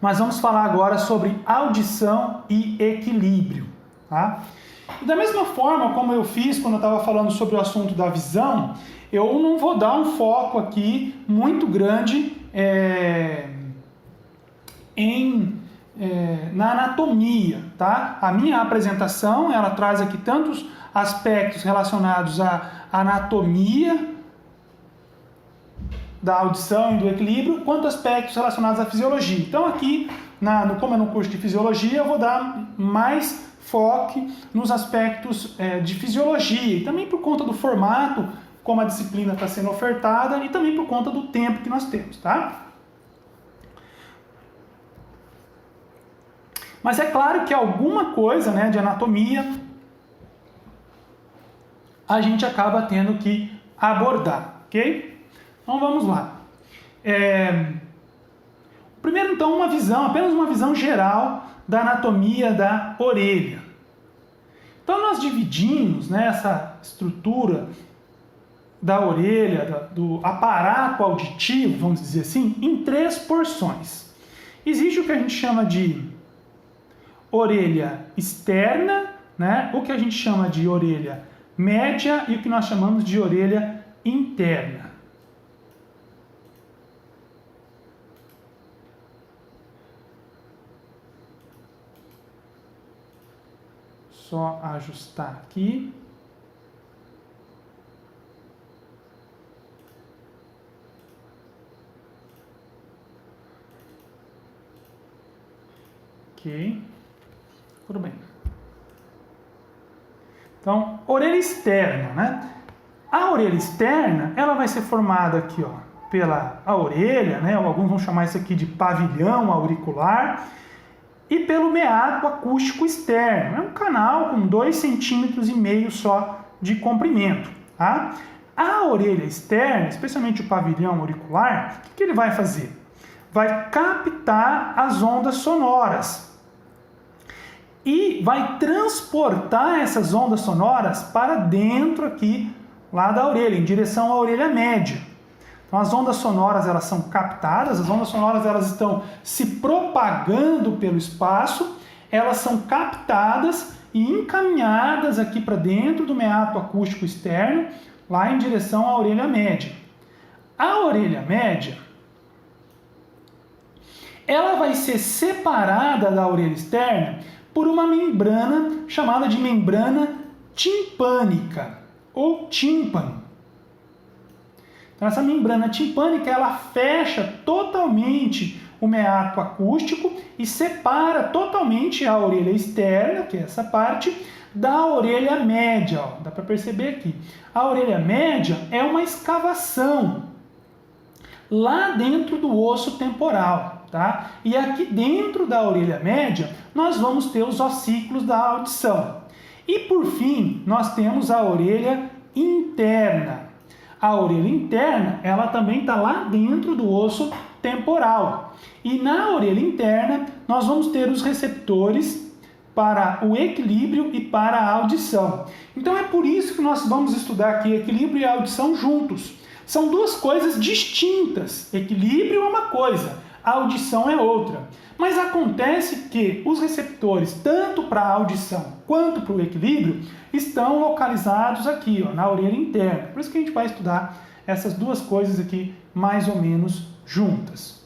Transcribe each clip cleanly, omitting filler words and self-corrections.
mas vamos falar agora sobre audição e equilíbrio, tá? E da mesma forma como eu fiz quando eu estava falando sobre o assunto da visão, eu não vou dar um foco aqui muito grande na anatomia, tá? A minha apresentação, ela traz aqui tantos aspectos relacionados à anatomia da audição e do equilíbrio, quanto aspectos relacionados à fisiologia. Então aqui, como é no curso de fisiologia, eu vou dar mais foco nos aspectos de fisiologia, e também por conta do formato, como a disciplina está sendo ofertada, e também por conta do tempo que nós temos, tá? Mas é claro que alguma coisa, né, de anatomia a gente acaba tendo que abordar, ok? Então vamos lá. Primeiro então apenas uma visão geral da anatomia da orelha. Então nós dividimos, né, essa estrutura da orelha, do aparato auditivo, vamos dizer assim, em 3 porções. Existe o que a gente chama de orelha externa, né, o que a gente chama de orelha média e o que nós chamamos de orelha interna. Só ajustar aqui. Ok. Tudo bem. Então, orelha externa, né? A orelha externa, ela vai ser formada aqui, ó, pela a orelha, né? Alguns vão chamar isso aqui de pavilhão auricular, e pelo meato acústico externo. É um canal com 2,5 cm só de comprimento, tá? A orelha externa, especialmente o pavilhão auricular, o que ele vai fazer? Vai captar as ondas sonoras e vai transportar essas ondas sonoras para dentro aqui, lá da orelha, em direção à orelha média. Então as ondas sonoras, elas são captadas, as ondas sonoras elas estão se propagando pelo espaço, elas são captadas e encaminhadas aqui para dentro do meato acústico externo, lá em direção à orelha média. A orelha média, ela vai ser separada da orelha externa por uma membrana chamada de membrana timpânica ou tímpano. Então essa membrana timpânica, ela fecha totalmente o meato acústico e separa totalmente a orelha externa, que é essa parte, da orelha média. Ó. Dá para perceber aqui. A orelha média é uma escavação lá dentro do osso temporal, tá? E aqui dentro da orelha média, nós vamos ter os ossículos da audição. E por fim, nós temos a orelha interna. A orelha interna, ela também está lá dentro do osso temporal. E na orelha interna, nós vamos ter os receptores para o equilíbrio e para a audição. Então é por isso que nós vamos estudar aqui equilíbrio e audição juntos. São duas coisas distintas. Equilíbrio é uma coisa, a audição é outra. Mas acontece que os receptores, tanto para a audição quanto para o equilíbrio, estão localizados aqui, ó, na orelha interna. Por isso que a gente vai estudar essas duas coisas aqui mais ou menos juntas.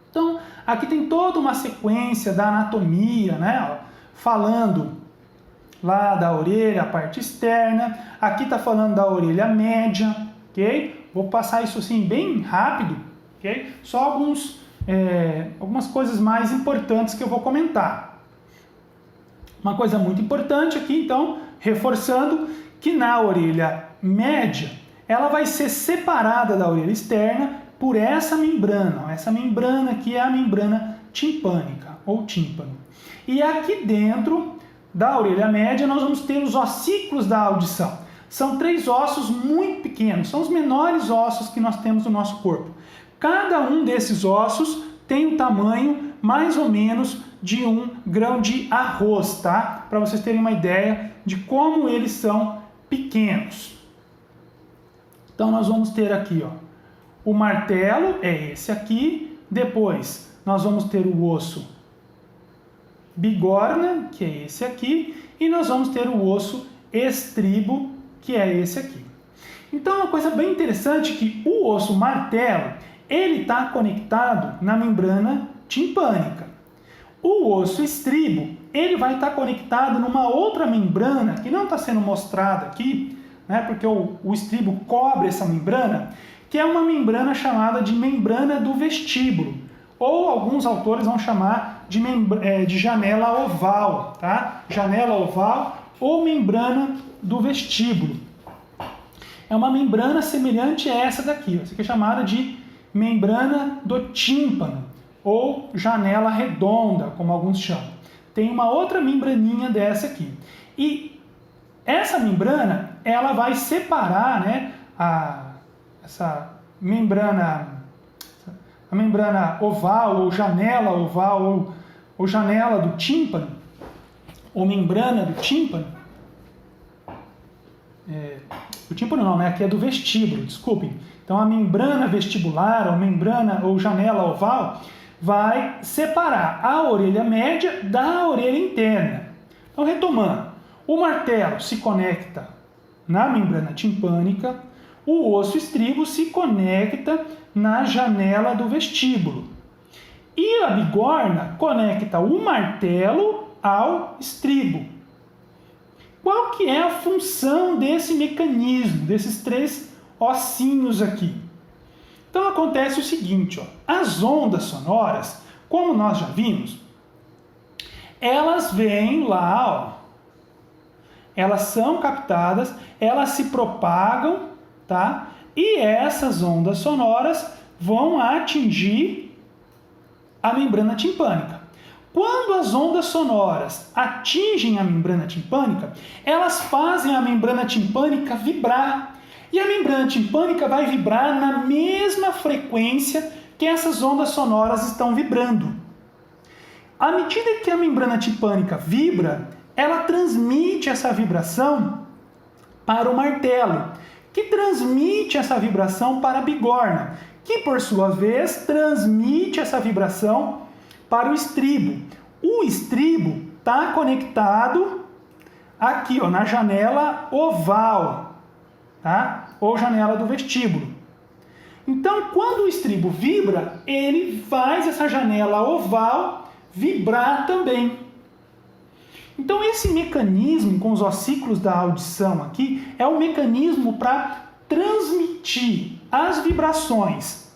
Então, aqui tem toda uma sequência da anatomia, né? Ó, falando lá da orelha, a parte externa. Aqui está falando da orelha média, ok? Vou passar isso assim bem rápido, ok? Só algumas coisas mais importantes que eu vou comentar. Uma coisa muito importante aqui, então, reforçando que na orelha média, ela vai ser separada da orelha externa por essa membrana. Essa membrana aqui é a membrana timpânica, ou tímpano. E aqui dentro da orelha média, nós vamos ter os ossículos da audição. São 3 ossos muito pequenos, são os menores ossos que nós temos no nosso corpo. Cada um desses ossos tem o tamanho mais ou menos de 1 grão de arroz, tá? Para vocês terem uma ideia de como eles são pequenos. Então nós vamos ter aqui, ó, o martelo é esse aqui, depois nós vamos ter o osso bigorna, que é esse aqui, e nós vamos ter o osso estribo, que é esse aqui. Então, uma coisa bem interessante é que o osso martelo, ele está conectado na membrana timpânica. O osso estribo, ele vai estar conectado numa outra membrana, que não está sendo mostrada aqui, né, porque o estribo cobre essa membrana, que é uma membrana chamada de membrana do vestíbulo, ou alguns autores vão chamar de janela oval, tá? Janela oval ou membrana do vestíbulo. É uma membrana semelhante a essa daqui, essa aqui é chamada de membrana do tímpano, ou janela redonda, como alguns chamam. Tem uma outra membraninha dessa aqui. E essa membrana, ela vai separar, né, essa membrana, a membrana oval, ou janela oval, ou janela do tímpano, ou membrana do tímpano. Do tímpano não, né? Aqui é do vestíbulo, desculpem. Então a membrana vestibular, ou membrana ou janela oval, vai separar a orelha média da orelha interna. Então, retomando, o martelo se conecta na membrana timpânica, o osso estribo se conecta na janela do vestíbulo. E a bigorna conecta o martelo ao estribo. Qual que é a função desse mecanismo, desses três ossinhos aqui? Então acontece o seguinte, ó, as ondas sonoras, como nós já vimos, elas vêm lá, ó, elas são captadas, elas se propagam, tá? E essas ondas sonoras vão atingir a membrana timpânica. Quando as ondas sonoras atingem a membrana timpânica, elas fazem a membrana timpânica vibrar. E a membrana timpânica vai vibrar na mesma frequência que essas ondas sonoras estão vibrando. À medida que a membrana timpânica vibra, ela transmite essa vibração para o martelo, que transmite essa vibração para a bigorna, que por sua vez transmite essa vibração para o estribo. O estribo está conectado aqui, ó, na janela oval, tá? Ou janela do vestíbulo. Então, quando o estribo vibra, ele faz essa janela oval vibrar também. Então, esse mecanismo com os ossículos da audição aqui é um mecanismo para transmitir as vibrações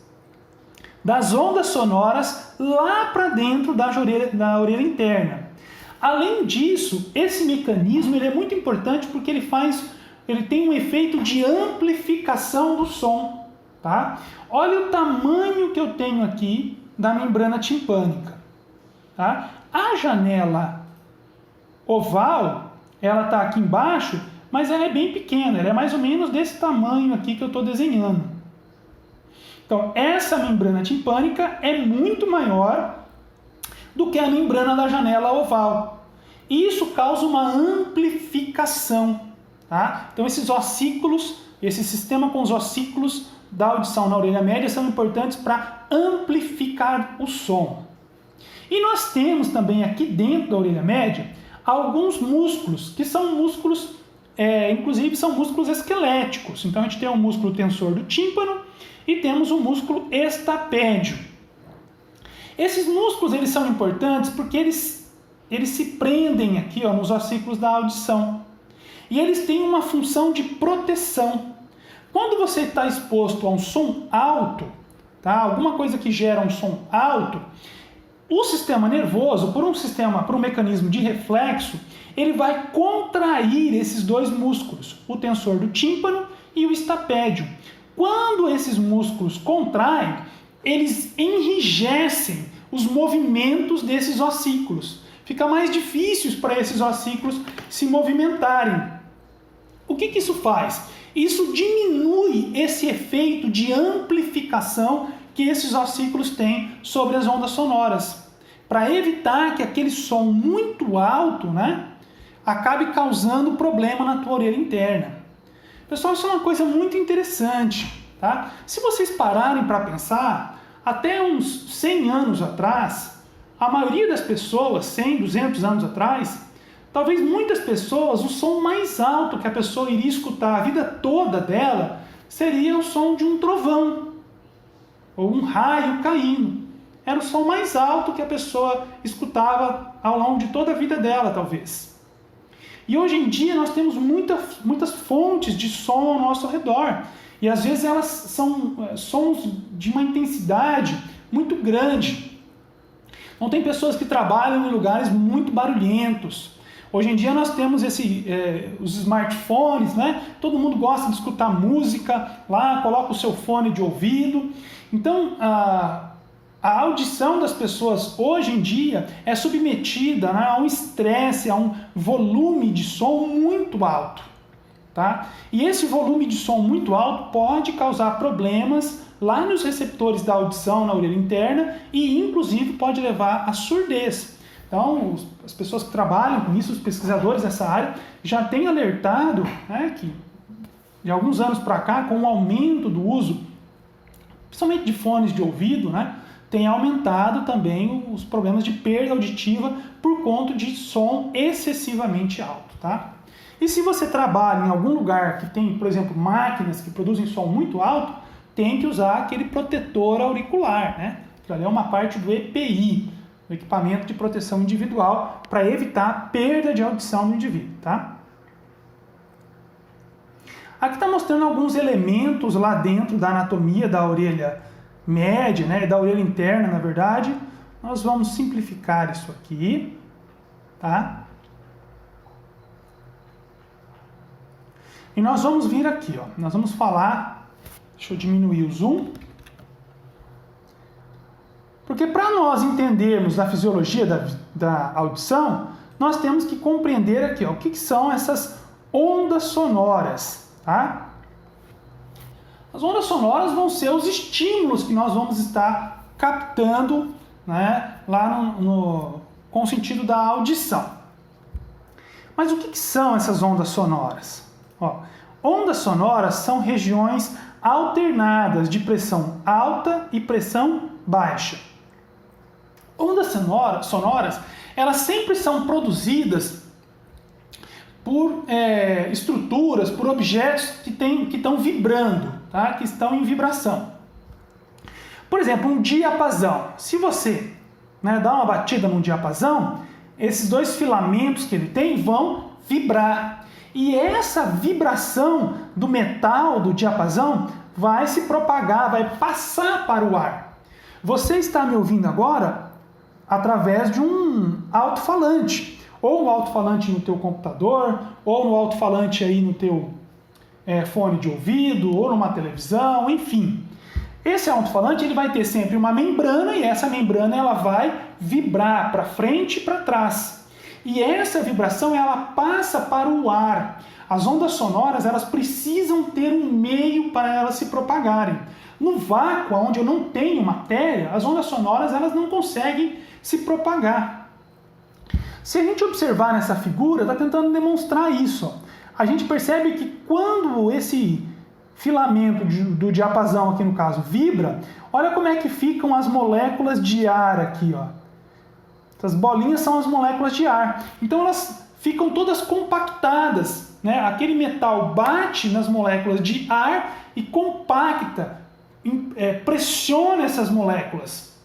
das ondas sonoras lá para dentro da orelha interna. Além disso, esse mecanismo ele é muito importante porque ele tem um efeito de amplificação do som. Tá? Olha o tamanho que eu tenho aqui da membrana timpânica. Tá? A janela oval, ela está aqui embaixo, mas ela é bem pequena, ela é mais ou menos desse tamanho aqui que eu estou desenhando. Então, essa membrana timpânica é muito maior do que a membrana da janela oval. E isso causa uma amplificação. Tá? Então, esses ossículos, esse sistema com os ossículos da audição na orelha média são importantes para amplificar o som. E nós temos também aqui dentro da orelha média alguns músculos, que são músculos, inclusive são músculos esqueléticos. Então a gente tem o músculo tensor do tímpano e temos o músculo estapédio. Esses músculos eles são importantes porque eles se prendem aqui, ó, nos ossículos da audição. E eles têm uma função de proteção. Quando você está exposto a um som alto, tá? Alguma coisa que gera um som alto, o sistema nervoso, por um mecanismo de reflexo, ele vai contrair esses dois músculos, o tensor do tímpano e o estapédio. Quando esses músculos contraem, eles enrijecem os movimentos desses ossículos. Fica mais difícil para esses ossículos se movimentarem. O que isso faz? Isso diminui esse efeito de amplificação que esses ossículos têm sobre as ondas sonoras, para evitar que aquele som muito alto, né, acabe causando problema na tua orelha interna. Pessoal, isso é uma coisa muito interessante. Tá? Se vocês pararem para pensar, até uns 100 anos atrás, a maioria das pessoas, 100, 200 anos atrás, talvez muitas pessoas, o som mais alto que a pessoa iria escutar a vida toda dela seria o som de um trovão ou um raio caindo. Era o som mais alto que a pessoa escutava ao longo de toda a vida dela, talvez. E hoje em dia nós temos muitas fontes de som ao nosso redor. E às vezes elas são sons de uma intensidade muito grande. Então tem pessoas que trabalham em lugares muito barulhentos. Hoje em dia nós temos os smartphones, né? Todo mundo gosta de escutar música lá, coloca o seu fone de ouvido. Então a audição das pessoas hoje em dia é submetida, né, a um estresse, a um volume de som muito alto. Tá? E esse volume de som muito alto pode causar problemas lá nos receptores da audição na orelha interna e inclusive pode levar à surdez. Então, as pessoas que trabalham com isso, os pesquisadores dessa área, já têm alertado, né, que de alguns anos para cá, com o aumento do uso, principalmente de fones de ouvido, né, tem aumentado também os problemas de perda auditiva por conta de som excessivamente alto. Tá? E se você trabalha em algum lugar que tem, por exemplo, máquinas que produzem som muito alto, tem que usar aquele protetor auricular, né? Que ali é uma parte do EPI, o equipamento de proteção individual, para evitar a perda de audição no indivíduo, tá? Aqui está mostrando alguns elementos lá dentro da anatomia da orelha média, né? Da orelha interna, na verdade. Nós vamos simplificar isso aqui, tá? E nós vamos vir aqui, ó, nós vamos falar, deixa eu diminuir o zoom, porque para nós entendermos a fisiologia da audição, nós temos que compreender aqui, ó, o que são essas ondas sonoras, tá? As ondas sonoras vão ser os estímulos que nós vamos estar captando, né, lá com o sentido da audição. Mas o que são essas ondas sonoras? Ó, ondas sonoras são regiões alternadas de pressão alta e pressão baixa. Ondas sonoras, elas sempre são produzidas por estruturas, por objetos que estão vibrando, tá? Que estão em vibração. Por exemplo, um diapasão. Se você, né, dá uma batida num diapasão, esses dois filamentos que ele tem vão vibrar. E essa vibração do metal do diapasão vai se propagar, vai passar para o ar. Você está me ouvindo agora através de um alto-falante, ou um alto-falante no teu computador, ou no alto-falante aí no teu fone de ouvido, ou numa televisão, enfim. Esse alto-falante ele vai ter sempre uma membrana e essa membrana ela vai vibrar para frente e para trás. E essa vibração ela passa para o ar. As ondas sonoras elas precisam ter um meio para elas se propagarem. No vácuo, onde eu não tenho matéria, as ondas sonoras elas não conseguem se propagar. Se a gente observar nessa figura, está tentando demonstrar isso. A gente percebe que quando esse filamento do diapasão, aqui no caso, vibra, olha como é que ficam as moléculas de ar aqui, ó. Essas bolinhas são as moléculas de ar. Então elas ficam todas compactadas, né? Aquele metal bate nas moléculas de ar e compacta, pressiona essas moléculas.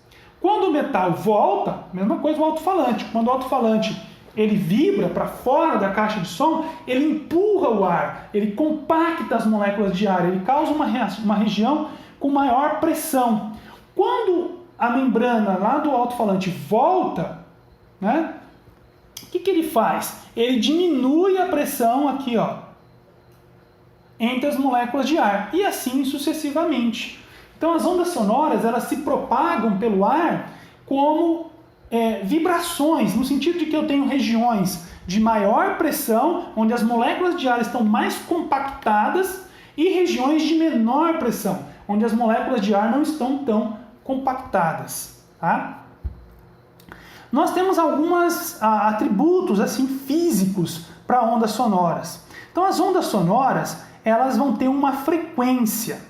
Quando o metal volta, mesma coisa o alto-falante. Quando o alto-falante ele vibra para fora da caixa de som, ele empurra o ar, ele compacta as moléculas de ar, ele causa uma região com maior pressão. Quando a membrana lá do alto-falante volta, né, o que ele faz? Ele diminui a pressão aqui, ó, entre as moléculas de ar, e assim sucessivamente. Então as ondas sonoras elas se propagam pelo ar como vibrações, no sentido de que eu tenho regiões de maior pressão, onde as moléculas de ar estão mais compactadas, e regiões de menor pressão, onde as moléculas de ar não estão tão compactadas. Tá? Nós temos alguns atributos assim, físicos para ondas sonoras. Então as ondas sonoras elas vão ter uma frequência,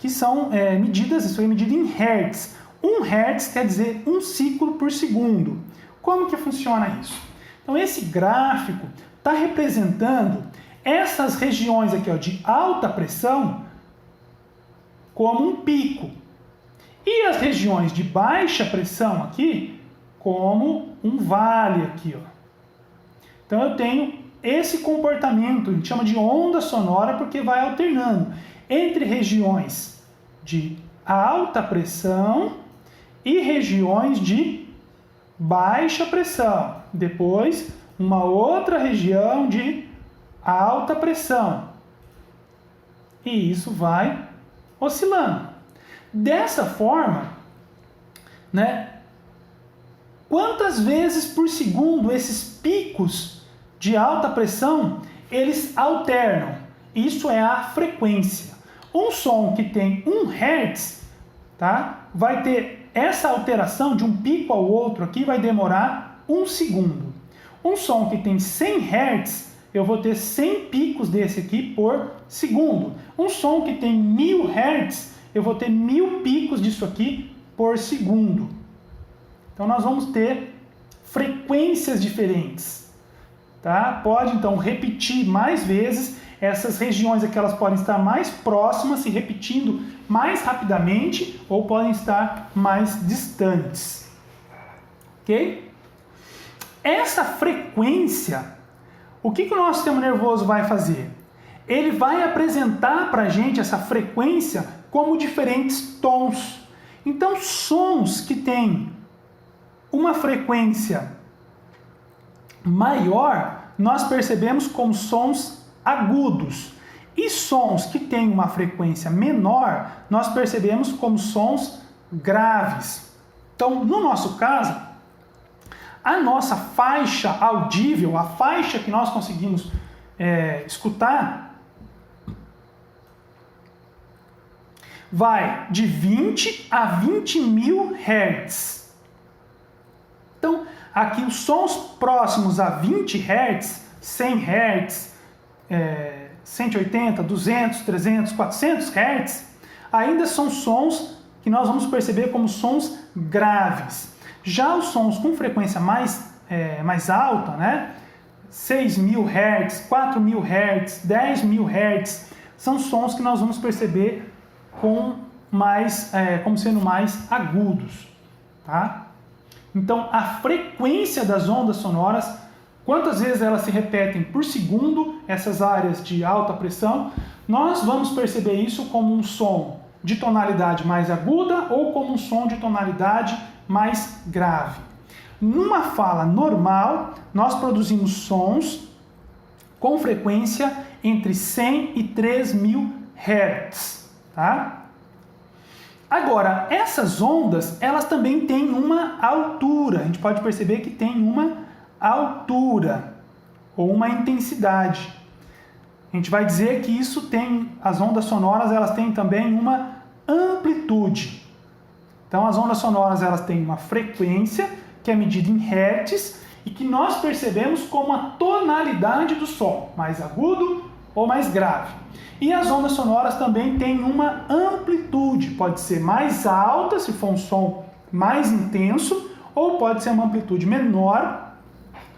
que são medidas, isso é medido em hertz. 1 hertz quer dizer 1 ciclo por segundo. Como que funciona isso? Então esse gráfico está representando essas regiões aqui, ó, de alta pressão como um pico. E as regiões de baixa pressão aqui como um vale aqui, ó. Então eu tenho esse comportamento, a gente chama de onda sonora porque vai alternando entre regiões de alta pressão e regiões de baixa pressão. Depois, uma outra região de alta pressão. E isso vai oscilando. Dessa forma, né, quantas vezes por segundo esses picos de alta pressão eles alternam? Isso é a frequência. Um som que tem 1 Hz, tá, vai ter essa alteração de um pico ao outro aqui, vai demorar 1 segundo. Um som que tem 100 Hz, eu vou ter 100 picos desse aqui por segundo. Um som que tem 1000 Hz, eu vou ter 1000 picos disso aqui por segundo. Então nós vamos ter frequências diferentes. Tá? Pode então repetir mais vezes. Essas regiões aqui elas podem estar mais próximas, se repetindo mais rapidamente, ou podem estar mais distantes. Ok? Essa frequência, o que o nosso sistema nervoso vai fazer? Ele vai apresentar para a gente essa frequência como diferentes tons. Então, sons que têm uma frequência maior, nós percebemos como sons agudos. E sons que têm uma frequência menor, nós percebemos como sons graves. Então, no nosso caso, a nossa faixa audível, a faixa que nós conseguimos escutar, vai de 20 a 20 mil Hz. Então, aqui os sons próximos a 20 Hz, 100 Hz, 180, 200, 300, 400 Hz, ainda são sons que nós vamos perceber como sons graves. Já os sons com frequência mais alta, né? 6.000 Hz, 4.000 Hz, 10.000 Hz, são sons que nós vamos perceber como sendo mais agudos. Tá? Então, a frequência das ondas sonoras, quantas vezes elas se repetem por segundo, essas áreas de alta pressão, nós vamos perceber isso como um som de tonalidade mais aguda ou como um som de tonalidade mais grave. Numa fala normal, nós produzimos sons com frequência entre 100 e 3.000 Hz. Tá? Agora, essas ondas, elas também têm uma altura. A gente pode perceber que tem uma altura ou uma intensidade. A gente vai dizer que isso tem, as ondas sonoras, elas têm também uma amplitude. Então, as ondas sonoras, elas têm uma frequência que é medida em hertz e que nós percebemos como a tonalidade do som, mais agudo ou mais grave. E as ondas sonoras também têm uma amplitude, pode ser mais alta se for um som mais intenso, ou pode ser uma amplitude menor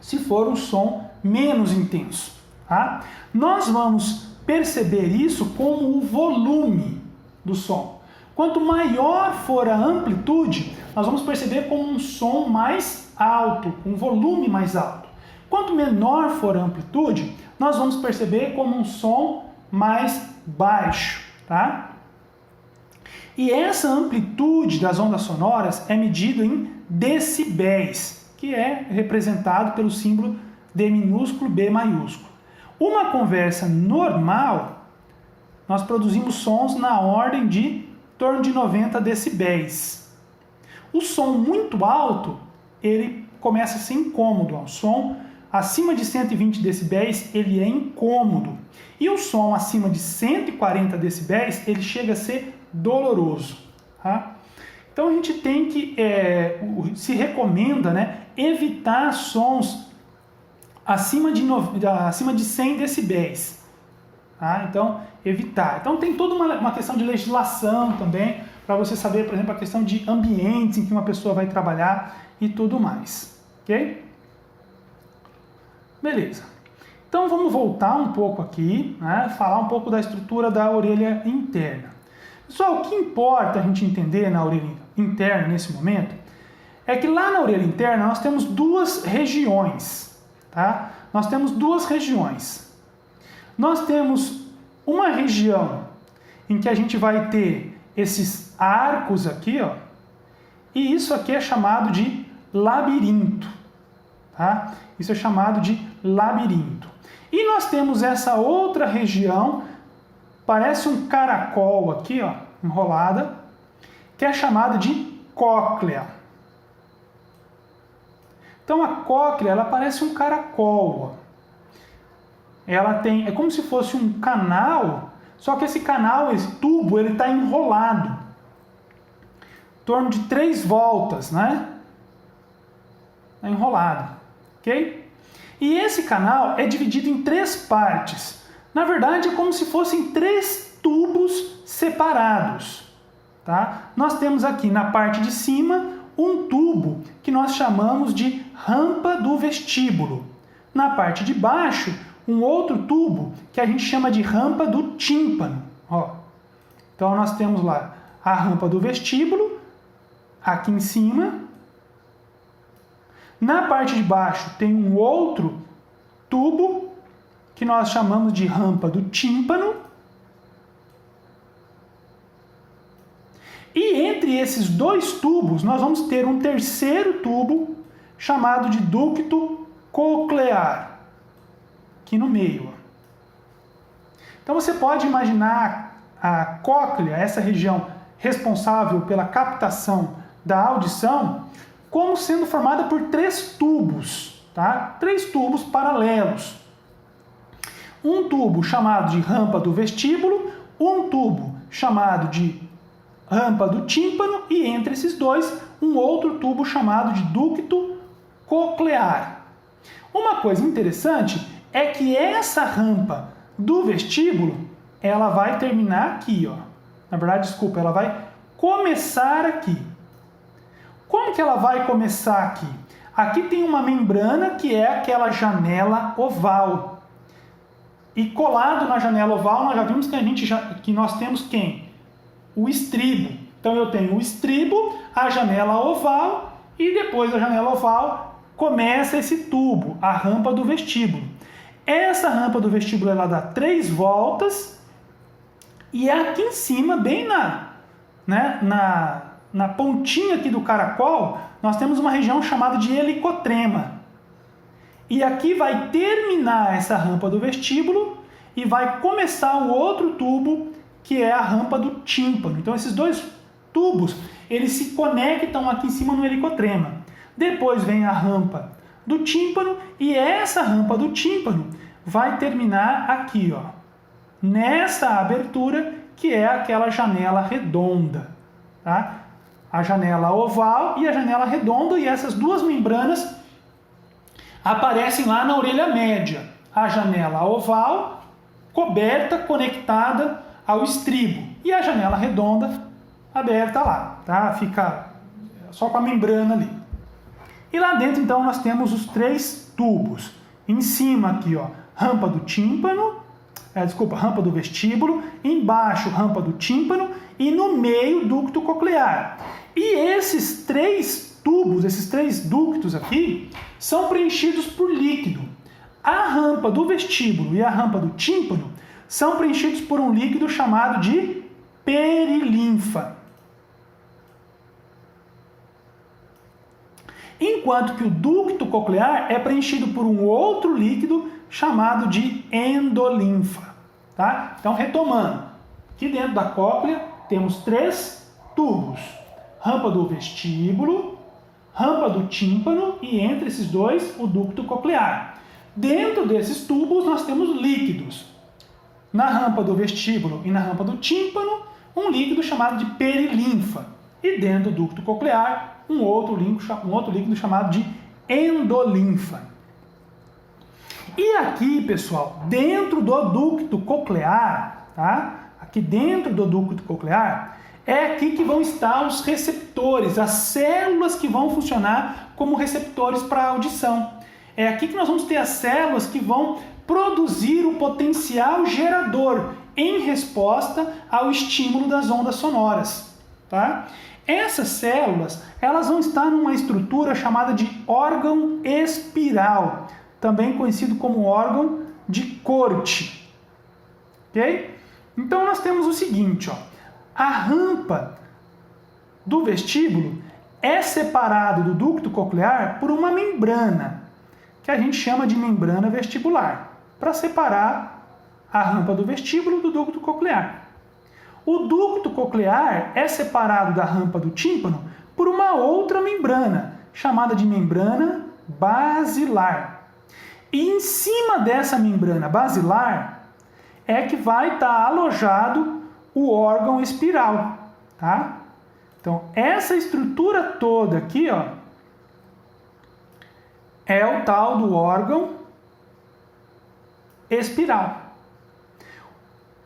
se for um som menos intenso. Tá? Nós vamos perceber isso como o volume do som. Quanto maior for a amplitude, nós vamos perceber como um som mais alto, um volume mais alto. Quanto menor for a amplitude, nós vamos perceber como um som mais baixo. Tá? E essa amplitude das ondas sonoras é medida em decibéis, que é representado pelo símbolo D minúsculo, B maiúsculo. Uma conversa normal, nós produzimos sons na ordem de em torno de 90 decibéis. O som muito alto, ele começa a ser incômodo. O som acima de 120 decibéis, ele é incômodo. E o som acima de 140 decibéis, ele chega a ser doloroso. Tá? Então a gente tem que, se recomenda, né, evitar sons acima de 100 decibéis. Tá? Então, evitar. Então tem toda uma questão de legislação também, para você saber, por exemplo, a questão de ambientes em que uma pessoa vai trabalhar e tudo mais. Ok? Beleza. Então vamos voltar um pouco aqui, né, falar um pouco da estrutura da orelha interna. Pessoal, o que importa a gente entender na orelha interna nesse momento é que lá na orelha interna nós temos duas regiões. Tá? Nós temos duas regiões. Nós temos uma região em que a gente vai ter esses arcos aqui, ó, e isso aqui é chamado de labirinto. Tá? Isso é chamado de labirinto. E nós temos essa outra região, parece um caracol aqui, ó, enrolada, que é chamada de cóclea. Então a cóclea, ela parece um caracol. Ó. Ela tem, é como se fosse um canal, só que esse canal, esse tubo, ele está enrolado. Em torno de 3 voltas, né? Está enrolado, ok? E esse canal é dividido em 3 partes. Na verdade, é como se fossem 3 tubos separados. Tá? Nós temos aqui na parte de cima um tubo que nós chamamos de rampa do vestíbulo. Na parte de baixo, um outro tubo que a gente chama de rampa do tímpano. Ó. Então nós temos lá a rampa do vestíbulo, aqui em cima. Na parte de baixo tem um outro tubo que nós chamamos de rampa do tímpano. E entre esses 2 tubos nós vamos ter um terceiro tubo chamado de ducto coclear, aqui no meio. Então você pode imaginar a cóclea, essa região responsável pela captação da audição, como sendo formada por 3 tubos, tá? 3 tubos paralelos. Um tubo chamado de rampa do vestíbulo, um tubo chamado de rampa do tímpano e entre esses 2, um outro tubo chamado de ducto coclear. Uma coisa interessante é que essa rampa do vestíbulo, ela vai terminar aqui, ó. Na verdade, desculpa, ela vai começar aqui. Como que ela vai começar aqui? Aqui tem uma membrana que é aquela janela oval. E colado na janela oval, nós já vimos que nós temos quem? O estribo. Então eu tenho o estribo, a janela oval e depois da janela oval começa esse tubo, a rampa do vestíbulo. Essa rampa do vestíbulo ela dá 3 voltas e aqui em cima, bem na pontinha aqui do caracol, nós temos uma região chamada de helicotrema. E aqui vai terminar essa rampa do vestíbulo e vai começar o outro tubo, que é a rampa do tímpano. Então esses 2 tubos, eles se conectam aqui em cima no helicotrema. Depois vem a rampa do tímpano e essa rampa do tímpano vai terminar aqui, ó, nessa abertura que é aquela janela redonda, tá? A janela oval e a janela redonda, e essas 2 membranas aparecem lá na orelha média. A janela oval coberta, conectada ao estribo, e a janela redonda aberta lá, tá? Fica só com a membrana ali. E lá dentro, então, nós temos os 3 tubos. Em cima aqui, ó, rampa do tímpano, rampa do vestíbulo, embaixo rampa do tímpano e no meio ducto coclear. E esses 3 tubos, esses 3 ductos aqui, são preenchidos por líquido. A rampa do vestíbulo e a rampa do tímpano são preenchidos por um líquido chamado de perilinfa. Enquanto que o ducto coclear é preenchido por um outro líquido chamado de endolinfa. Tá? Então, retomando, aqui dentro da cóclea temos 3 tubos. Rampa do vestíbulo, rampa do tímpano e entre esses 2 o ducto coclear. Dentro desses tubos nós temos líquidos. Na rampa do vestíbulo e na rampa do tímpano, um líquido chamado de perilinfa. E dentro do ducto coclear, um outro líquido chamado de endolinfa. E aqui, pessoal, dentro do ducto coclear, tá? Aqui dentro do ducto coclear, é aqui que vão estar os receptores, as células que vão funcionar como receptores para a audição. É aqui que nós vamos ter as células que vão produzir o potencial gerador em resposta ao estímulo das ondas sonoras, tá? Essas células, elas vão estar numa estrutura chamada de órgão espiral, também conhecido como órgão de Corti, ok? Então nós temos o seguinte, ó, a rampa do vestíbulo é separado do ducto coclear por uma membrana, que a gente chama de membrana vestibular, para separar a rampa do vestíbulo do ducto coclear. O ducto coclear é separado da rampa do tímpano por uma outra membrana, chamada de membrana basilar. E em cima dessa membrana basilar é que vai estar alojado o órgão espiral, tá? Então, essa estrutura toda aqui, ó, é o tal do órgão espiral.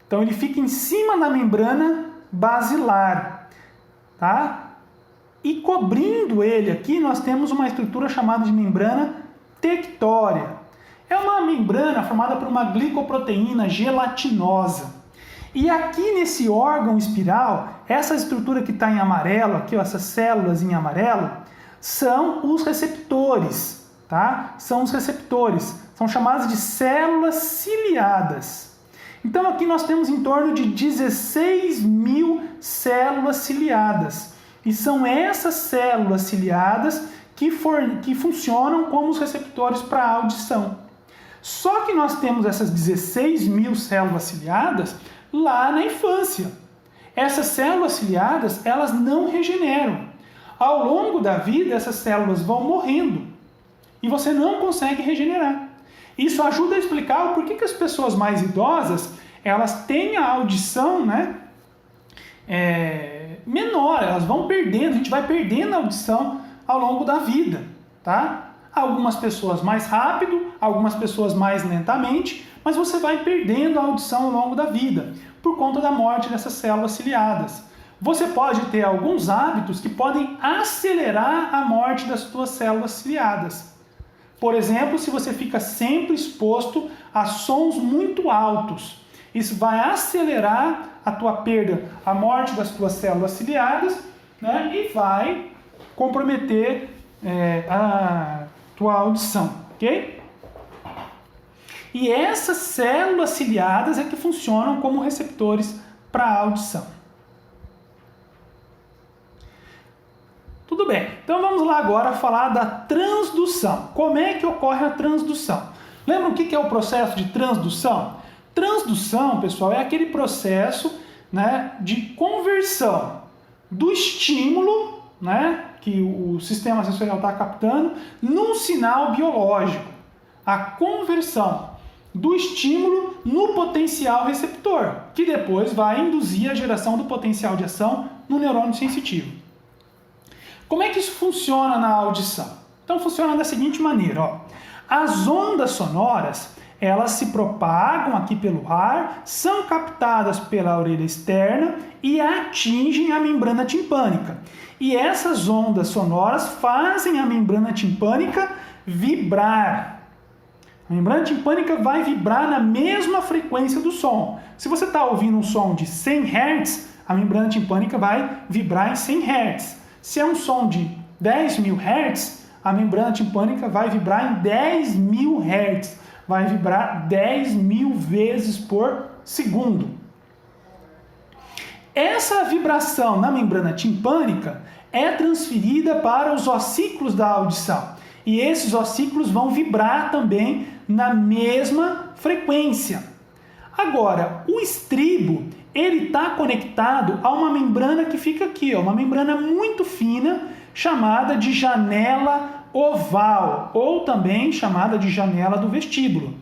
Então, ele fica em cima da membrana basilar, tá? E cobrindo ele aqui, nós temos uma estrutura chamada de membrana tectória. É uma membrana formada por uma glicoproteína gelatinosa. E aqui nesse órgão espiral, essa estrutura que está em amarelo, aqui, ó, essas células em amarelo, são os receptores, tá? São os receptores. São chamadas de células ciliadas. Então aqui nós temos em torno de 16 mil células ciliadas. E são essas células ciliadas que funcionam como os receptores para a audição. Só que nós temos essas 16 mil células ciliadas lá na infância. Essas células ciliadas, elas não regeneram. Ao longo da vida, essas células vão morrendo. E você não consegue regenerar. Isso ajuda a explicar o porquê que as pessoas mais idosas, elas têm a audição, né, menor, elas vão perdendo, a gente vai perdendo a audição ao longo da vida, tá? Algumas pessoas mais rápido, algumas pessoas mais lentamente, mas você vai perdendo a audição ao longo da vida, por conta da morte dessas células ciliadas. Você pode ter alguns hábitos que podem acelerar a morte das suas células ciliadas. Por exemplo, se você fica sempre exposto a sons muito altos, isso vai acelerar a tua perda, a morte das tuas células ciliadas, né, e vai comprometer a tua audição, ok? E essas células ciliadas é que funcionam como receptores para a audição. Tudo bem, então vamos lá agora falar da transdução. Como é que ocorre a transdução? Lembra o que é o processo de transdução? Transdução, pessoal, é aquele processo, né, de conversão do estímulo, né, que o sistema sensorial está captando, num sinal biológico. A conversão do estímulo no potencial receptor, que depois vai induzir a geração do potencial de ação no neurônio sensitivo. Como é que isso funciona na audição? Então funciona da seguinte maneira, ó. As ondas sonoras, elas se propagam aqui pelo ar, são captadas pela orelha externa e atingem a membrana timpânica. E essas ondas sonoras fazem a membrana timpânica vibrar. A membrana timpânica vai vibrar na mesma frequência do som. Se você está ouvindo um som de 100 Hz, a membrana timpânica vai vibrar em 100 Hz. Se é um som de 10.000 Hz, a membrana timpânica vai vibrar em 10.000 Hz. Vai vibrar 10.000 vezes por segundo. Essa vibração na membrana timpânica é transferida para os ossículos da audição. E esses ossículos vão vibrar também na mesma frequência. Agora, o estribo, ele está conectado a uma membrana que fica aqui, ó, uma membrana muito fina, chamada de janela oval, ou também chamada de janela do vestíbulo.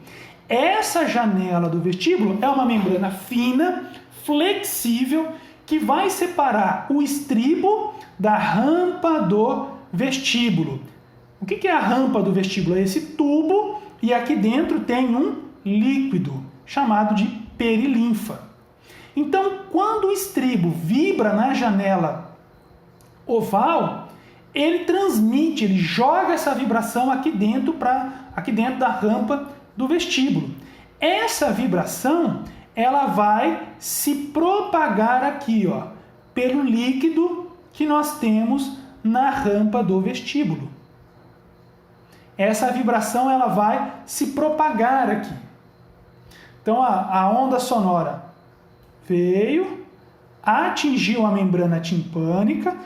Essa janela do vestíbulo é uma membrana fina, flexível, que vai separar o estribo da rampa do vestíbulo. O que é a rampa do vestíbulo? É esse tubo, e aqui dentro tem um líquido chamado de perilinfa. Então, quando o estribo vibra na janela oval, ele transmite, ele joga essa vibração aqui dentro da rampa do vestíbulo. Essa vibração, ela vai se propagar aqui, ó, pelo líquido que nós temos na rampa do vestíbulo. Essa vibração, ela vai se propagar aqui. Então, a onda sonora veio, atingiu a membrana timpânica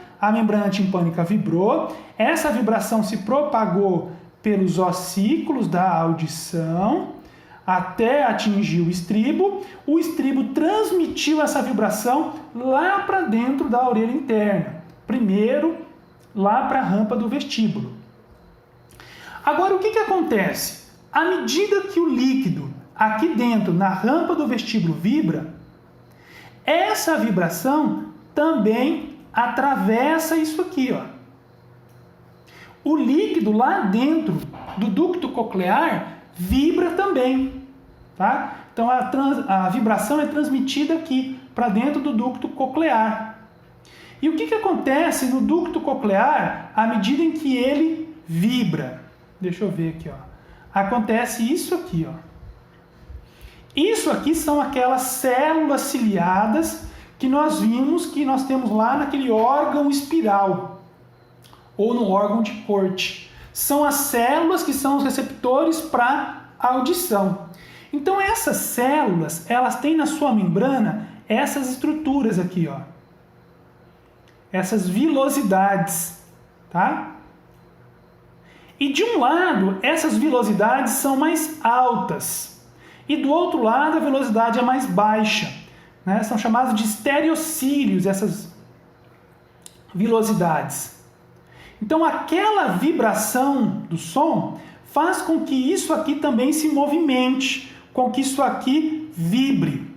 vibrou, essa vibração se propagou pelos ossículos da audição até atingir o estribo transmitiu essa vibração lá para dentro da orelha interna, primeiro lá para a rampa do vestíbulo. Agora, o que acontece? À medida que o líquido aqui dentro, na rampa do vestíbulo, vibra, essa vibração também atravessa isso aqui, ó. O líquido lá dentro do ducto coclear vibra também, tá? Então a vibração é transmitida aqui para dentro do ducto coclear. E o que acontece no ducto coclear à medida em que ele vibra? Deixa eu ver aqui, ó. Acontece isso aqui, ó. Isso aqui são aquelas células ciliadas que nós vimos que nós temos lá naquele órgão espiral ou no órgão de Corte. São as células que são os receptores para audição. Então essas células, elas têm na sua membrana essas estruturas aqui, ó. Essas vilosidades, tá? E de um lado, essas vilosidades são mais altas. E do outro lado, a velocidade é mais baixa, né? São chamados de estereocílios, essas velocidades. Então, aquela vibração do som faz com que isso aqui também se movimente, com que isso aqui vibre,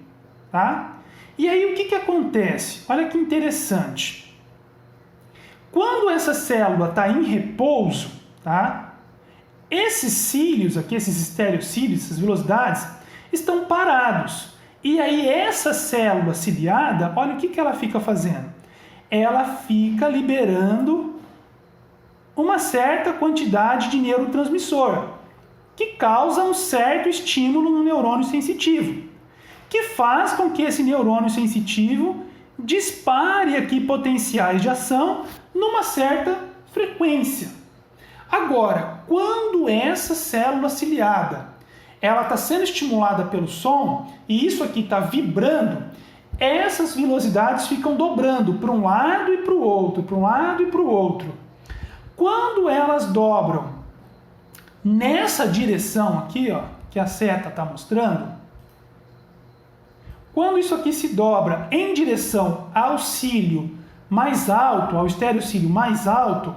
tá? E aí, o que acontece? Olha que interessante. Quando essa célula está em repouso, tá? Esses cílios aqui, esses estereocílios, essas velocidades, estão parados. E aí essa célula ciliada, olha o que ela fica fazendo. Ela fica liberando uma certa quantidade de neurotransmissor, que causa um certo estímulo no neurônio sensitivo, que faz com que esse neurônio sensitivo dispare aqui potenciais de ação numa certa frequência. Agora, quando essa célula ciliada ela está sendo estimulada pelo som, e isso aqui está vibrando, essas velocidades ficam dobrando para um lado e para o outro, para um lado e para o outro. Quando elas dobram nessa direção aqui, ó, que a seta está mostrando, quando isso aqui se dobra em direção ao cílio mais alto, ao estereocílio mais alto,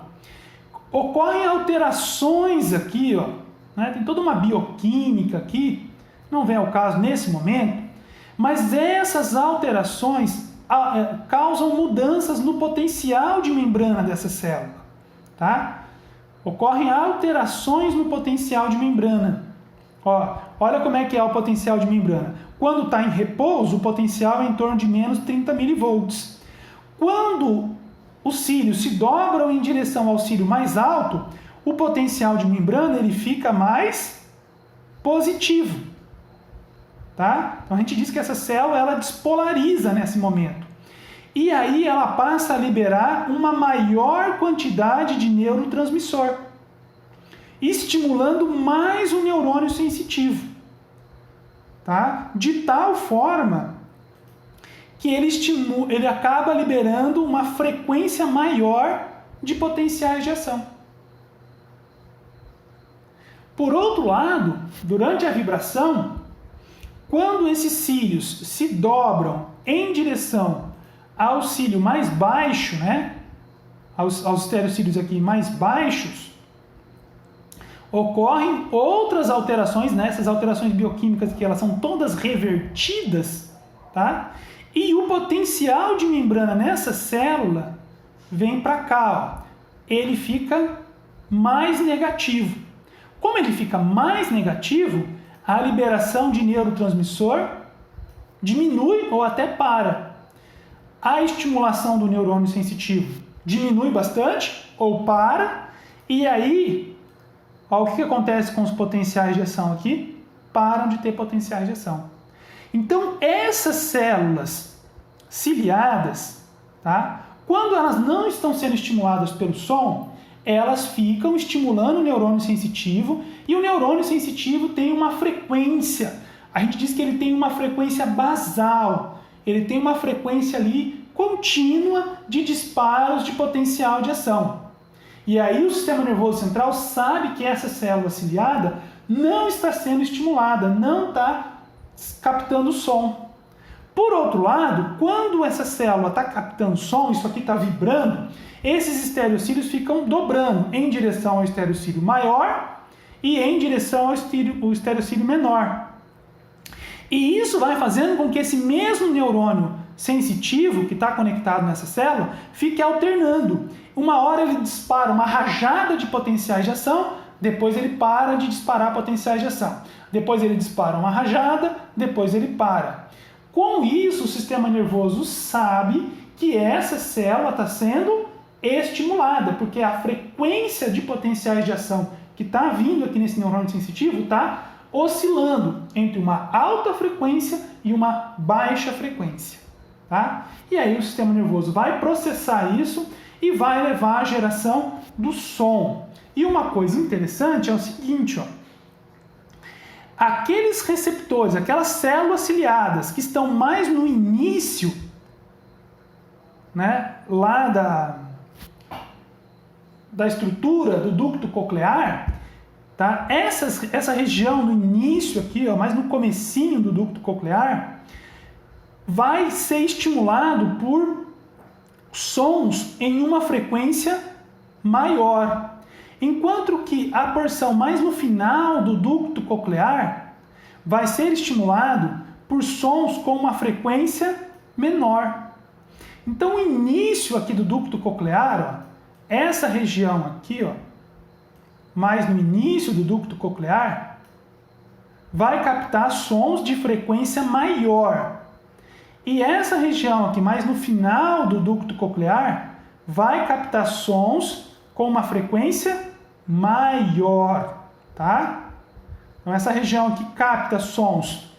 ocorrem alterações aqui, ó. Tem toda uma bioquímica aqui, não vem ao caso nesse momento, mas essas alterações causam mudanças no potencial de membrana dessa célula, tá? Ocorrem alterações no potencial de membrana. Ó, olha como é que é o potencial de membrana. Quando está em repouso, o potencial é em torno de menos 30 mV. Quando os cílios se dobram em direção ao cílio mais alto, o potencial de membrana ele fica mais positivo, tá? Então a gente diz que essa célula ela despolariza nesse momento. E aí ela passa a liberar uma maior quantidade de neurotransmissor, estimulando mais o neurônio sensitivo, tá? De tal forma que ele acaba liberando uma frequência maior de potenciais de ação. Por outro lado, durante a vibração, quando esses cílios se dobram em direção ao cílio mais baixo, né? aos estereocílios aqui mais baixos, ocorrem outras alterações, né? Essas alterações bioquímicas que elas são todas revertidas, tá? E o potencial de membrana nessa célula vem para cá, ó. Ele fica mais negativo. Como ele fica mais negativo, a liberação de neurotransmissor diminui ou até para. A estimulação do neurônio sensitivo diminui bastante ou para, e aí, ó, o que acontece com os potenciais de ação aqui? Param de ter potenciais de ação. Então, essas células ciliadas, tá? Quando elas não estão sendo estimuladas pelo som, elas ficam estimulando o neurônio sensitivo, e o neurônio sensitivo tem uma frequência. A gente diz que ele tem uma frequência basal, ele tem uma frequência ali contínua de disparos de potencial de ação. E aí o sistema nervoso central sabe que essa célula ciliada não está sendo estimulada, não está captando som. Por outro lado, quando essa célula está captando som, isso aqui está vibrando, esses estereocílios ficam dobrando em direção ao estereocílio maior e em direção ao estereocílio menor. E isso vai fazendo com que esse mesmo neurônio sensitivo que está conectado nessa célula fique alternando. Uma hora ele dispara uma rajada de potenciais de ação, depois ele para de disparar potenciais de ação. Depois ele dispara uma rajada, depois ele para. Com isso, o sistema nervoso sabe que essa célula está sendo estimulada, porque a frequência de potenciais de ação que está vindo aqui nesse neurônio sensitivo está oscilando entre uma alta frequência e uma baixa frequência. Tá? E aí o sistema nervoso vai processar isso e vai levar à geração do som. E uma coisa interessante é o seguinte, ó. Aqueles receptores, aquelas células ciliadas que estão mais no início, né, lá da estrutura do ducto coclear, tá? Essa região no início aqui, ó, mais no comecinho do ducto coclear, vai ser estimulado por sons em uma frequência maior. Enquanto que a porção mais no final do ducto coclear vai ser estimulado por sons com uma frequência menor. Então o início aqui do ducto coclear, ó, essa região aqui, ó, mais no início do ducto coclear, vai captar sons de frequência maior. E essa região aqui, mais no final do ducto coclear, vai captar sons com uma frequência maior, tá? Então essa região aqui capta sons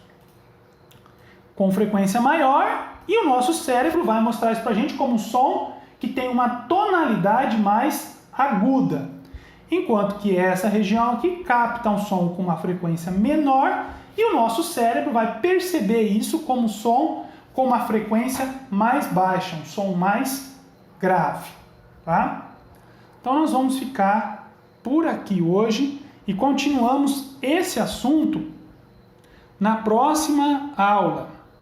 com frequência maior e o nosso cérebro vai mostrar isso pra gente como um som que tem uma tonalidade mais aguda. Enquanto que essa região aqui capta um som com uma frequência menor e o nosso cérebro vai perceber isso como um som com uma frequência mais baixa, um som mais grave, tá? Então nós vamos ficar por aqui hoje e continuamos esse assunto na próxima aula.